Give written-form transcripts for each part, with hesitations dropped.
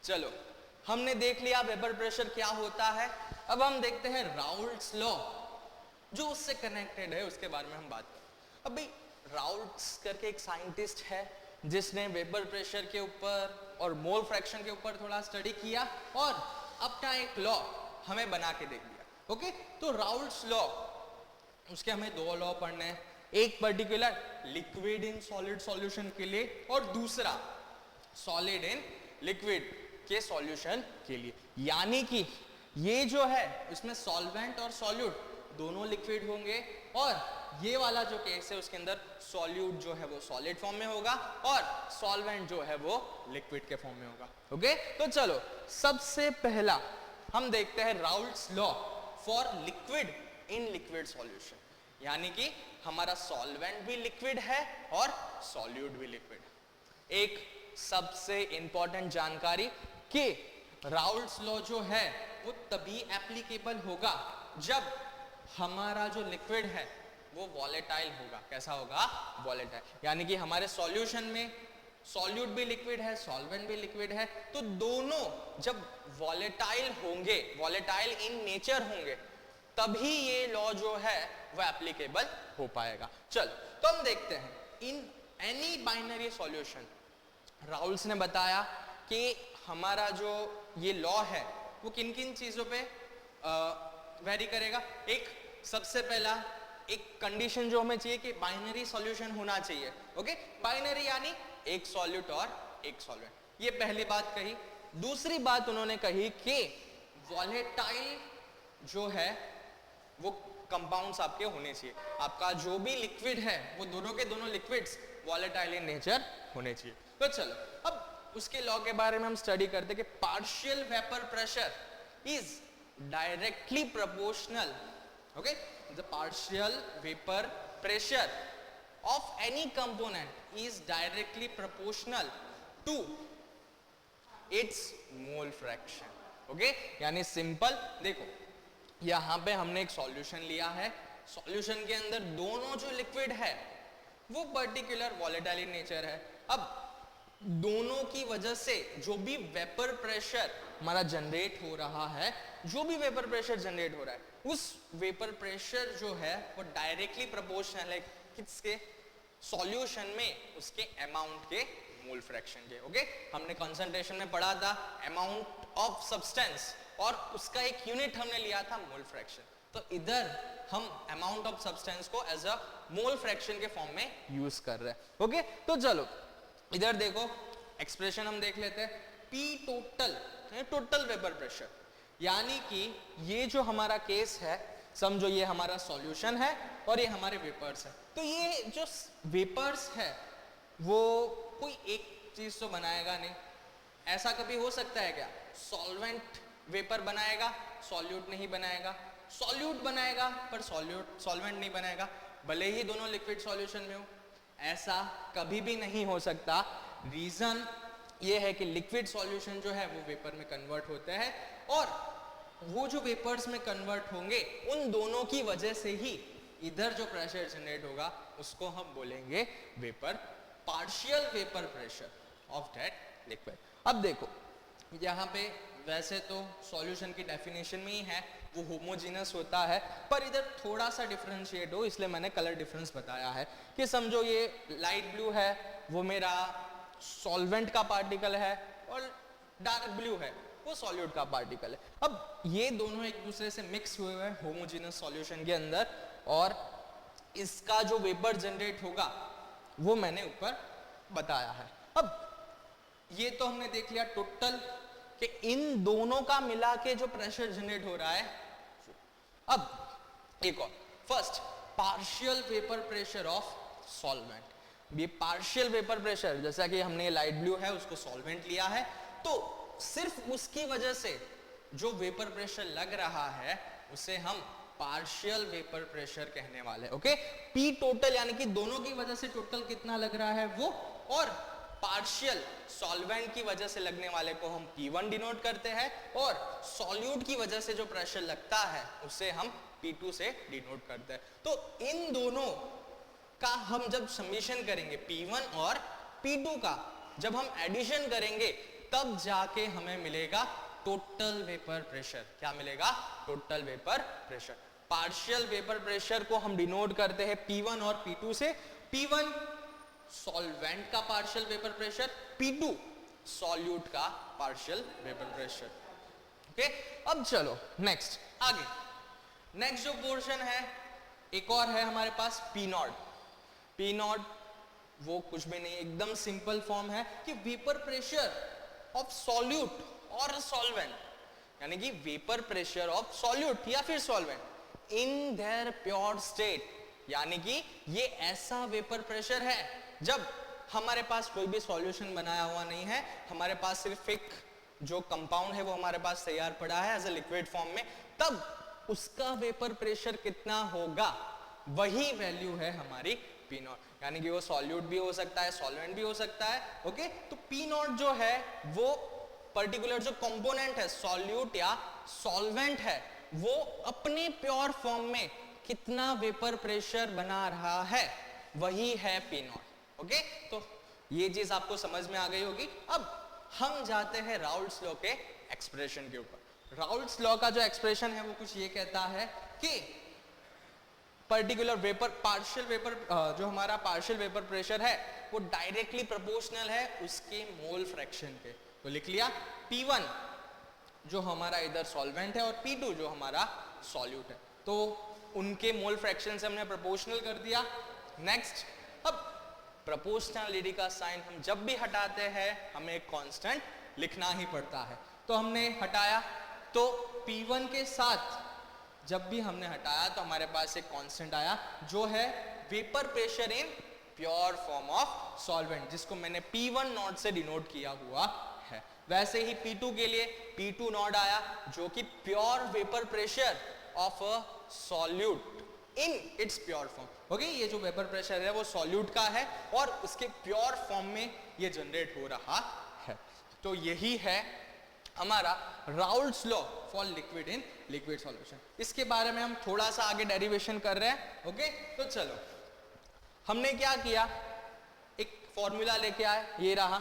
चलो हमने देख लिया वेपर प्रेशर क्या होता है। अब हम देखते हैं राउल्ट्स लॉ जो उससे कनेक्टेड है, उसके बारे में हम बात करें। अब भाई राउल्ट्स करके एक साइंटिस्ट है जिसने वेपर प्रेशर के ऊपर और मोल फ्रैक्शन के ऊपर थोड़ा स्टडी किया और अपना एक लॉ हमें बना के दे दिया। ओके, तो राउल्ट्स लॉ, उसके हमें दो लॉ पढ़ने हैं, एक particular liquid in solid solution के लिए और दूसरा सॉलिड इन लिक्विड के सॉल्यूशन के लिए। यानी कि ये जो है इसमें सॉल्वेंट और सॉल्यूट दोनों लिक्विड होंगे और ये वाला जो केस है उसके अंदर सॉल्यूट जो है वो सॉलिड फॉर्म में होगा और सॉल्वेंट जो है वो लिक्विड के फॉर्म में होगा। ओके, तो चलो सबसे पहला हम देखते हैं Raoult's law for liquid in liquid solution, यानी कि हमारा सॉल्वेंट भी लिक्विड है और सॉल्यूट भी लिक्विड है। एक सबसे इंपॉर्टेंट जानकारी कि राउल्ट्स लॉ जो है वो तभी एप्लीकेबल होगा जब हमारा जो लिक्विड है वो वॉलेटाइल होगा। कैसा होगा? वॉलेटाइल, यानी कि हमारे सॉल्यूशन में सॉल्यूट भी लिक्विड है, सॉल्वेंट भी लिक्विड है, तो दोनों जब वॉलेटाइल होंगे, वॉलेटाइल इन नेचर होंगे, तभी ये लॉ जो है वो एप्लीकेबल हो पाएगा। चल तो हम देखते हैं in any binary solution Raoul's ने बताया कि हमारा जो ये लॉ है वो किन किन चीजों पे वेरी करेगा। एक सबसे पहला एक कंडीशन जो हमें चाहिए कि बाइनरी सॉल्यूशन होना चाहिए। ओके, बाइनरी यानी एक सॉल्यूट और एक सॉल्वेंट, ये पहली बात कही। दूसरी बात उन्होंने कही कि वॉलेटाइल जो है वो कंपाउंड्स आपके होने चाहिए। आपका जो भी लिक्विड है वो दोनों के दोनों लिक्विड्स वॉलेटाइल इन नेचर होने चाहिए। तो चलो अब उसके लॉ के बारे में हम स्टडी करते हैं कि partial vapour pressure is directly proportional, okay, the partial vapour pressure of any component is directly proportional to its mole fraction. Okay, यानी सिंपल देखो, यहां पे हमने एक सॉल्यूशन लिया है, सॉल्यूशन के अंदर दोनों जो लिक्विड है वो पर्टिकुलर वॉलेटाइल इन नेचर है। अब दोनों की वजह से जो भी वेपर प्रेशर हमारा जनरेट हो रहा है, जो भी वेपर प्रेशर जनरेट हो रहा है, उस वेपर प्रेशर जो है वो डायरेक्टली प्रोपोर्शनल है किसके? सॉल्यूशन में उसके अमाउंट के मोल फ्रैक्शन के। ओके, हमने कंसंट्रेशन में पढ़ा था अमाउंट ऑफ सब्सटेंस और उसका एक यूनिट हमने लिया था मोल फ्रैक्शन। तो इधर हम अमाउंट ऑफ सब्सटेंस को एज अ मोल फ्रैक्शन के फॉर्म में यूज कर रहे हैं। ओके, तो चलो इधर देखो एक्सप्रेशन हम देख लेते हैं। P total, total vapour pressure, यानी कि ये जो हमारा केस है, समझो ये हमारा सॉल्यूशन है और ये हमारे वेपर्स है। तो ये जो वेपर्स है वो कोई एक चीज तो बनाएगा नहीं। ऐसा कभी हो सकता है क्या? सॉल्वेंट वेपर बनाएगा, सॉल्यूट नहीं बनाएगा, सॉल्यूट बनाएगा पर सॉल्वेंट नहीं बनाएगा, भले ही दोनों लिक्विड सॉल्यूशन में हो। ऐसा कभी भी नहीं हो सकता। रीजन ये है कि लिक्विड सॉल्यूशन जो है वो वेपर में कन्वर्ट होते हैं और वो जो वेपर्स में कन्वर्ट होंगे उन दोनों की वजह से ही इधर जो प्रेशर जनरेट होगा उसको हम बोलेंगे vapour, partial vapour pressure of that liquid. अब देखो यहाँ पे वैसे तो सॉल्यूशन की डेफिनेशन में ही है वो होमोजीनस होता है, पर इधर थोड़ा सा डिफरेंशिएट हो इसलिए मैंने कलर डिफरेंस बताया है कि समझो ये लाइट ब्लू है वो मेरा सॉल्वेंट का पार्टिकल है और डार्क ब्लू है वो सॉल्यूट का पार्टिकल है। अब ये दोनों एक दूसरे से मिक्स हुए हुए हैं होमोजीनस सॉल्यूशन के अंदर और इसका जो वेपर जनरेट होगा वो मैंने ऊपर बताया है। अब ये तो हमने देख लिया टोटल कि इन दोनों का मिला के जो प्रेशर जनरेट हो रहा है। अब एक और, first partial vapour pressure of solvent. ये पार्शियल वेपर प्रेशर, जैसा कि हमने लाइट ब्लू है उसको सॉल्वेंट लिया है, तो सिर्फ उसकी वजह से जो वेपर प्रेशर लग रहा है उसे हम पार्शियल वेपर प्रेशर कहने वाले। ओके, पी टोटल यानी कि दोनों की वजह से टोटल कितना लग रहा है वो, और पार्शियल सॉल्वेंट की वजह से लगने वाले को हम P1 डिनोट करते हैं और सॉल्यूट की वजह से जो प्रेशर लगता है उसे हम P2 से डिनोट करते हैं। तो इन दोनों का हम जब समीशन करेंगे P1 और P2 का, जब हम एडिशन करेंगे तब जाके हमें मिलेगा टोटल वेपर प्रेशर। क्या मिलेगा? Total vapour pressure. Partial vapour pressure को हम डिनोट करते हैं P1 और P2 से। P1 सॉल्वेंट का partial vapour pressure, P2 solute का पार्शियल वेपर प्रेशर। ओके, अब चलो नेक्स्ट आगे। नेक्स्ट जो पोर्शन है एक और है हमारे पास P0। P0 वो कुछ भी नहीं, एकदम सिंपल फॉर्म है कि वेपर प्रेशर ऑफ सॉल्यूट और सॉल्वेंट, यानी कि वेपर प्रेशर ऑफ सॉल्यूट या फिर solvent in their pure state, यानी कि ये ऐसा वेपर प्रेशर है जब हमारे पास कोई भी सॉल्यूशन बनाया हुआ नहीं है, हमारे पास सिर्फ एक जो कंपाउंड है वो हमारे पास तैयार पड़ा है एज अ लिक्विड फॉर्म में, तब उसका वेपर प्रेशर कितना होगा, वही वैल्यू है हमारी P0। यानी कि वो सॉल्यूट भी हो सकता है, सॉल्वेंट भी हो सकता है। ओके, तो P0 जो है वो पर्टिकुलर जो कंपोनेंट है सॉल्यूट या सॉल्वेंट है, वो अपने प्योर फॉर्म में कितना वेपर प्रेशर बना रहा है, वही है P0। ओके, तो ये चीज आपको समझ में आ गई होगी। अब हम जाते हैं राउल्ट्स लॉ के एक्सप्रेशन के ऊपर। राउल्ट्स लॉ का जो एक्सप्रेशन है वो कुछ ये कहता है कि पर्टिकुलर वेपर पार्शियल वेपर जो हमारा पार्शियल वेपर प्रेशर है वो डायरेक्टली प्रोपोर्शनल है उसके मोल फ्रैक्शन के। तो लिख लिया P1 जो हमारा इधर सॉल्वेंट है और P2 जो हमारा सॉल्यूट है, तो उनके मोल फ्रैक्शन से हमने प्रोपोर्शनल कर दिया। नेक्स्ट, अब प्रोपोर्शनलिटी का साइन हम जब भी हटाते हैं हमें एक कांस्टेंट लिखना ही पड़ता है। तो हमने हटाया, तो P1 के साथ जब भी हमने हटाया तो हमारे पास एक कांस्टेंट आया जो है vapour pressure in pure form of solvent, जिसको मैंने P1 नॉट से डिनोट किया हुआ है। वैसे ही P2 के लिए P2 नॉट आया जो कि pure vapour pressure of a solute in its pure form. Okay, ये जो वेपर प्रेशर है वो सॉल्यूट का है और उसके प्योर फॉर्म में ये जनरेट हो रहा है। तो यही है हमारा Raoult's law for liquid in liquid solution. इसके बारे में हम थोड़ा सा आगे डेरिवेशन कर रहे हैं। ओके, तो चलो हमने क्या किया, एक फॉर्मूला लेके आए, ये रहा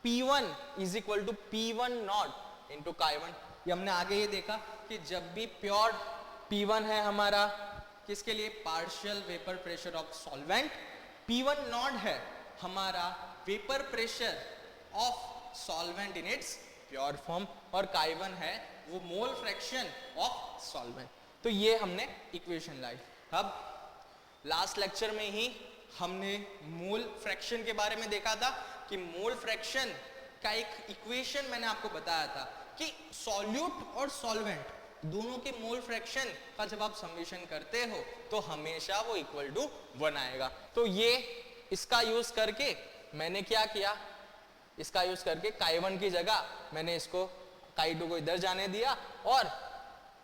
P1 is equal to P1 nought into Chi1। ये हमने आगे ये देखा कि जब भी प्योर P1 है हमारा किसके लिए, partial vapour pressure of solvent, P1 not है हमारा vapour pressure of solvent in its pure form, और Chi1 है वो मोल फ्रैक्शन ऑफ सॉल्वेंट। तो ये हमने इक्वेशन लाई। अब लास्ट लेक्चर में ही हमने मोल फ्रैक्शन के बारे में देखा था कि मोल फ्रैक्शन का एक इक्वेशन मैंने आपको बताया था कि सॉल्यूट और सॉल्वेंट दोनों के मोल फ्रैक्शन का जब आप समेशन करते हो तो हमेशा वो इक्वल टू 1 आएगा। तो ये इसका यूज करके मैंने क्या किया, इसका यूज करके Chi1 की जगह मैंने इसको Chi2 को इधर जाने दिया और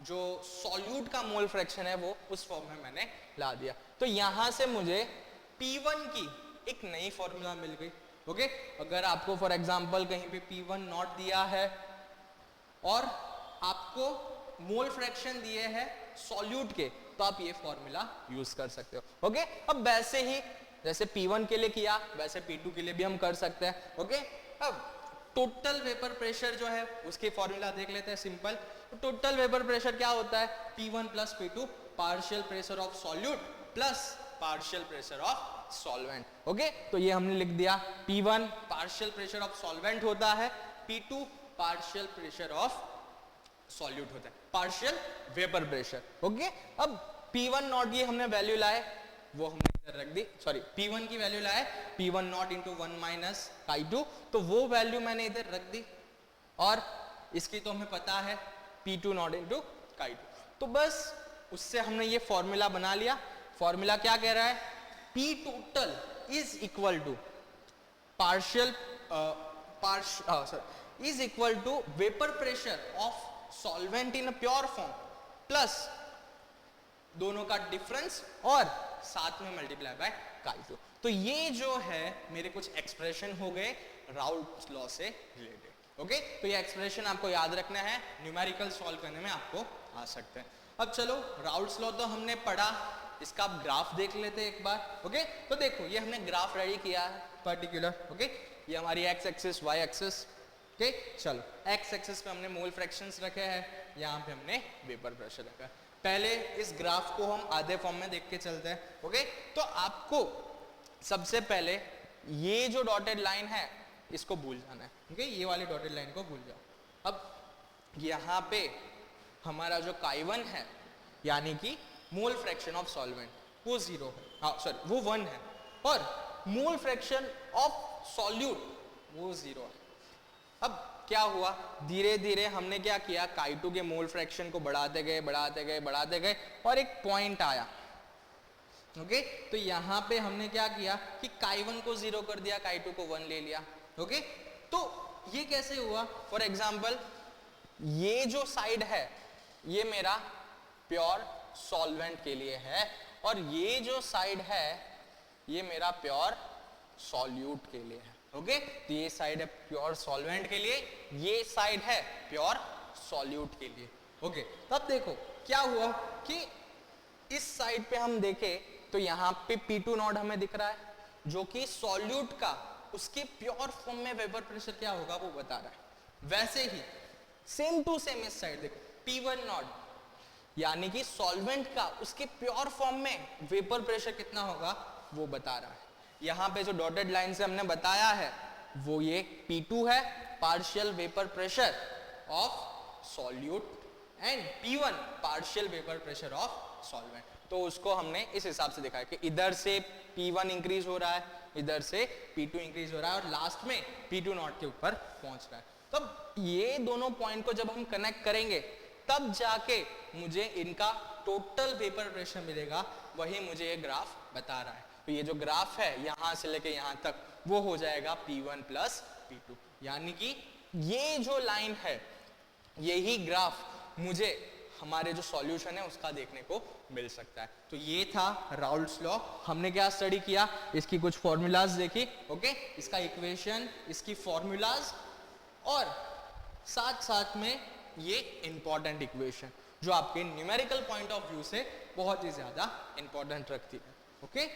जो सॉल्यूट का मोल फ्रैक्शन है वो उस फॉर्म में मैंने ला दिया। तो यहां से मुझे P1 की एक नई फॉर्मूला मिल गई। ओके, अगर आपको फॉर एग्जांपल कहीं पे P1 नॉट दिया है और आपको मोल फ्रैक्शन दिए हैं सॉल्यूट के, तो आप ये फॉर्मूला यूज कर सकते हो। ओके, अब वैसे ही जैसे P1 के लिए किया वैसे P2 के लिए भी हम कर सकते हैं। ओके, अब टोटल वेपर प्रेशर जो है उसकी फॉर्मूला देख लेते हैं सिंपल। तो टोटल वेपर प्रेशर क्या होता है, P1 plus P2 partial pressure of solute plus partial pressure of solvent. Okay, तो ये हमने लिख दिया P1 partial pressure of solvent होता है, P2 partial pressure of solute होता है, पार्शियल वेपर प्रेशर। ओके, अब P1 नॉट ये हमने वैल्यू लाए वो हमने इधर रख दी, सॉरी P1 की वैल्यू लाए P1 nought into 1 minus Chi2, तो वो वैल्यू मैंने इधर रख दी और इसकी तो हमें पता है P2 नॉट इंटू Chi2। तो बस उससे हमने ये फॉर्मूला बना लिया। फॉर्मूला क्या कह रहा है, P total is equal to partial is equal to vapour pressure of solvent in a pure form plus दोनों का डिफरेंस और साथ में मल्टीप्लाई बाय Chi2। तो ये जो है मेरे कुछ एक्सप्रेशन हो गए राउल्ट्स लॉ से रिलेटेड। ओके, तो ये एक्सप्रेशन आपको याद रखना है, न्यूमेरिकल सॉल्व करने में आपको आ सकते हैं। अब चलो राउल्ट्स लॉ तो हमने पढ़ा, इसका आप ग्राफ देख लेते हैं एक बार। ओके, तो देखो ये हमने ग्राफ रेडी किया है पर्टिकुलर। ओके, ये हमारी X axis Y axis okay चलो, एक्स एक्सिस पे हमने मोल फ्रैक्शंस रखे हैं, यहाँ पे हमने वेपर प्रेशर रखा है। पहले इस ग्राफ को हम आधे फॉर्म में देख के चलते हैं। ओके, तो आपको सबसे पहले ये जो डॉटेड लाइन है इसको भूल जाना है। ओके, ये वाली डॉटेड लाइन को भूल जाओ। अब यहाँ पे हमारा जो काई1 है यानी कि मोल फ्रैक्शन ऑफ सॉल्वेंट वो 0 है, हाँ सॉरी वो 1 है, और मोल फ्रैक्शन ऑफ सॉल्यूट वो 0 है। अब क्या हुआ, धीरे धीरे हमने क्या किया, काई2 के मोल फ्रैक्शन को बढ़ाते गए बढ़ाते गए बढ़ाते गए और एक पॉइंट आया। ओके, तो यहाँ पे हमने क्या किया कि काई1 को 0 कर दिया, काई2 को 1 ले लिया। ओके, तो ये कैसे हुआ, फॉर एग्जाम्पल ये जो साइड है ये मेरा प्योर सॉल्वेंट के लिए है, और ये जो साइड है ये मेरा प्योर सॉल्यूट के लिए है। ओके, तो ये साइड है प्योर सॉल्वेंट के लिए, ये साइड है प्योर सॉल्यूट के लिए। ओके, तब देखो क्या हुआ कि इस साइड पे हम देखें तो यहाँ पे P2 नॉट हमें दिख रहा है, जो कि सॉल्यूट का उसके प्योर फॉर्म में वेपर प्रेशर क्या होगा वो बता रहा है। वैसे ही सेम टू सेम इस साइड देखो P1 नॉट, यानी कि सॉल्वेंट का उसके प्योर फॉर्म में वेपर प्रेशर कितना होगा वो बता रहा है। यहाँ पे जो डॉटेड लाइन से हमने बताया है वो ये P2 है, partial vapour pressure of solute, and P1 partial vapour pressure of solvent. तो उसको हमने इस हिसाब से दिखाया कि इधर से P1 इंक्रीज हो रहा है, इधर से P2 इंक्रीज हो रहा है, और लास्ट में P2 नॉट के ऊपर पहुंच रहा है। तब ये दोनों पॉइंट को जब हम कनेक्ट करेंगे तब जाके मुझे इनका टोटल वेपर प्रेशर मिलेगा, वही मुझे ये ग्राफ बता रहा है। तो ये जो ग्राफ है यहाँ से लेके यहाँ तक वो हो जाएगा P1 प्लस P2, यानी कि ये जो लाइन है यही ग्राफ मुझे हमारे जो सॉल्यूशन है उसका देखने को मिल सकता है। तो ये था राउल्ट्स लॉ। हमने क्या स्टडी किया, इसकी कुछ फॉर्मूलाज देखी। ओके, इसका इक्वेशन, इसकी फॉर्मूलाज, और साथ साथ में ये इंपॉर्टेंट इक्वेशन जो आपके न्यूमेरिकल पॉइंट ऑफ व्यू से बहुत ही ज्यादा इंपॉर्टेंट रखती है। ओके,